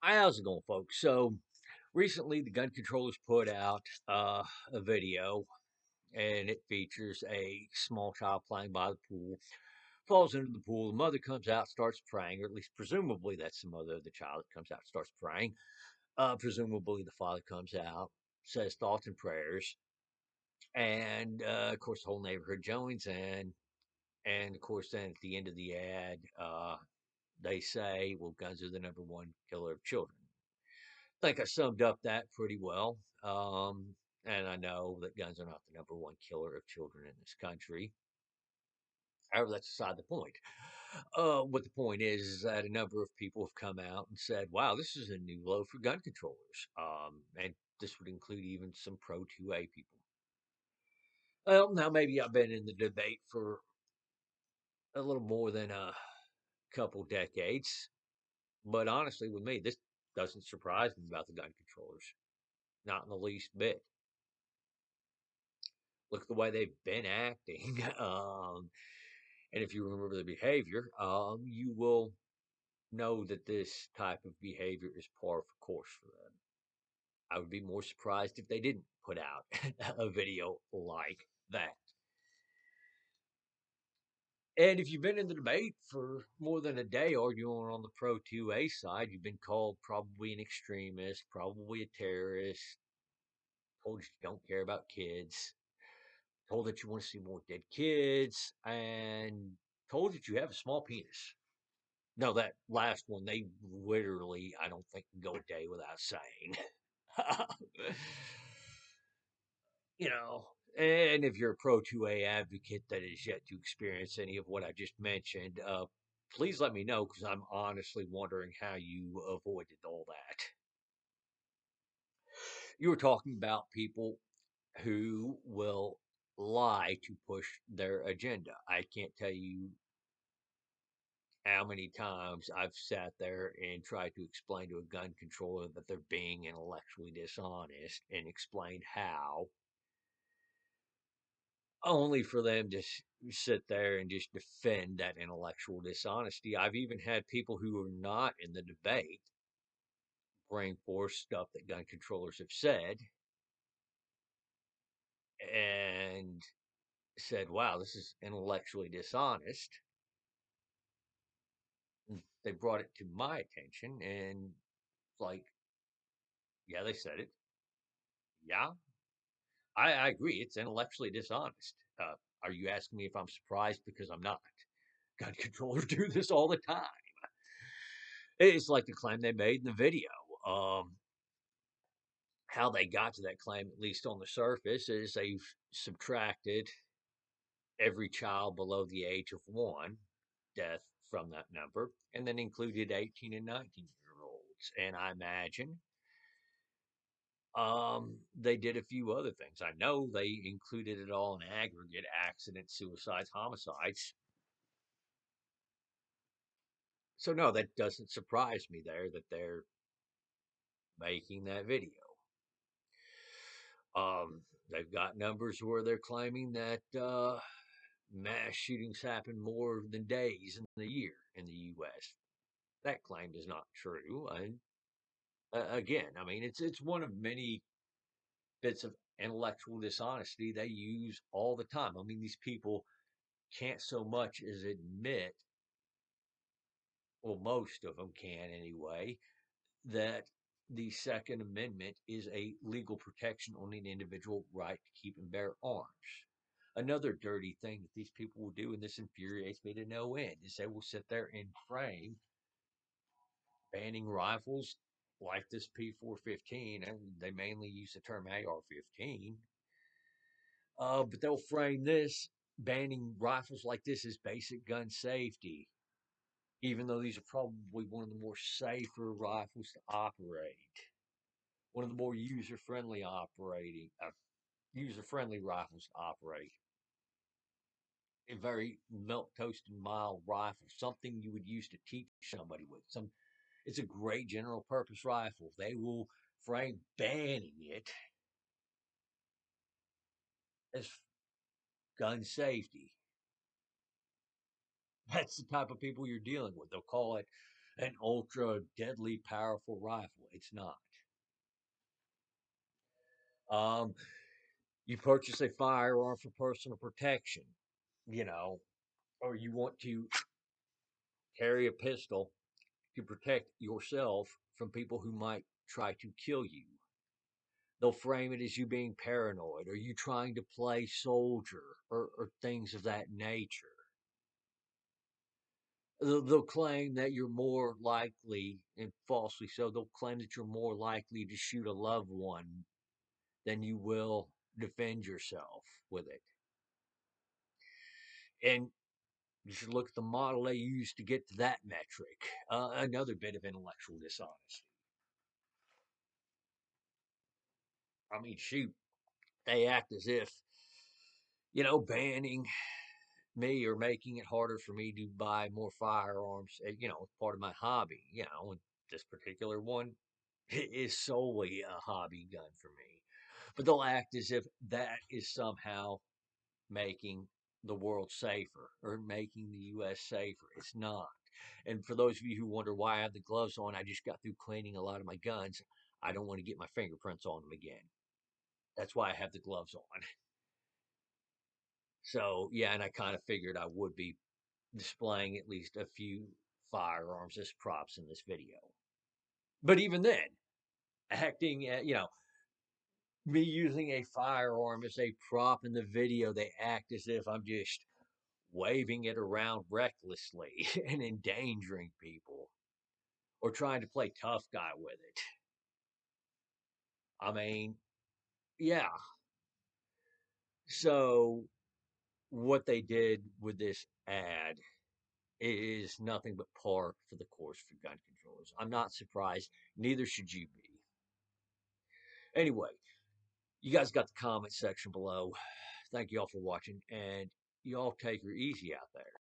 How's it going, folks? So recently, the gun controllers put out a video, and it features a small child playing by the pool. Falls into the pool. The mother comes out, starts praying, or at least presumably that's the mother of the child that comes out, starts praying. Presumably the father comes out, says thoughts and prayers, and of course the whole neighborhood joins in. And of course, then at the end of the ad, they say, "Well, guns are the number one killer of children." Think I summed up that pretty well. And I know that guns are not the number one killer of children in this country. However, that's beside the point. What the point is that a number of people have come out and said, wow, this is a new low for gun controllers. And this would include even some pro 2A people. Well, now maybe I've been in the debate for a little more than a couple decades. But honestly, with me, this doesn't surprise me about the gun controllers. Not in the least bit. Look at the way they've been acting. And if you remember the behavior, you will know that this type of behavior is par for course for them. I would be more surprised if they didn't put out a video like that. And if you've been in the debate for more than a day arguing on the pro 2A side, you've been called probably an extremist, probably a terrorist, told you don't care about kids, told that you want to see more dead kids, and told that you have a small penis. No, that last one, they literally, I don't think, can go a day without saying. you know, and if you're a pro 2A advocate that is yet to experience any of what I just mentioned, please let me know because I'm honestly wondering how you avoided all that. You were talking about people who will lie to push their agenda. I can't tell you how many times I've sat there and tried to explain to a gun controller that they're being intellectually dishonest and explained how, only for them to sit there and just defend that intellectual dishonesty. I've even had people who are not in the debate bring forth stuff that gun controllers have said and said, wow, this is intellectually dishonest. And they brought it to my attention and like, yeah, they said it. Yeah, I agree. It's intellectually dishonest. Are you asking me if I'm surprised? Because I'm not. Gun controllers do this all the time. It's like the claim they made in the video. Um, how they got to that claim, at least on the surface, is they've subtracted every child below the age of one death from that number, and then included 18 and 19-year-olds. And I imagine they did a few other things. I know they included it all in aggregate: accidents, suicides, homicides. So no, that doesn't surprise me there that they're making that video. They've got numbers where they're claiming that mass shootings happen more than days in the year in the U.S. That claim is not true. And again, I mean, it's one of many bits of intellectual dishonesty they use all the time. I mean, these people can't so much as admit, well, most of them can anyway, that the Second Amendment is a legal protection on an individual right to keep and bear arms. Another dirty thing that these people will do, and this infuriates me to no end, is they will sit there and frame banning rifles like this P415, and they mainly use the term AR-15. But they'll frame this banning rifles like this as basic gun safety, even though these are probably one of the more safer rifles to operate, one of the more user-friendly rifles to operate. A very melt toasted mild rifle, something you would use to teach somebody with. It's a great general purpose rifle. They will frame banning it as gun safety. That's the type of people you're dealing with. They'll call it an ultra deadly powerful rifle. It's not. Um, you purchase a firearm for personal protection, you know, or you want to carry a pistol to protect yourself from people who might try to kill you. They'll frame it as you being paranoid or you trying to play soldier or things of that nature. They'll claim that you're more likely, and falsely so, they'll claim that you're more likely to shoot a loved one than you will defend yourself with it. And you should look at the model they use to get to that metric. Another bit of intellectual dishonesty. I mean, shoot, they act as if, banning me or making it harder for me to buy more firearms, part of my hobby, and this particular one is solely a hobby gun for me. But they'll act as if that is somehow making the world safer or making the US safer. It's not. And for those of you who wonder why I have the gloves on, I just got through cleaning a lot of my guns. I don't want to get my fingerprints on them again. That's why I have the gloves on. So, yeah, and I kind of figured I would be displaying at least a few firearms as props in this video. But even then, acting, me using a firearm as a prop in the video, they act as if I'm just waving it around recklessly and endangering people or trying to play tough guy with it. I mean, yeah. So, what they did with this ad is nothing but par for the course for gun controllers. I'm not surprised. Neither should you be. Anyway, you guys got the comment section below. Thank you all for watching, and y'all take her easy out there.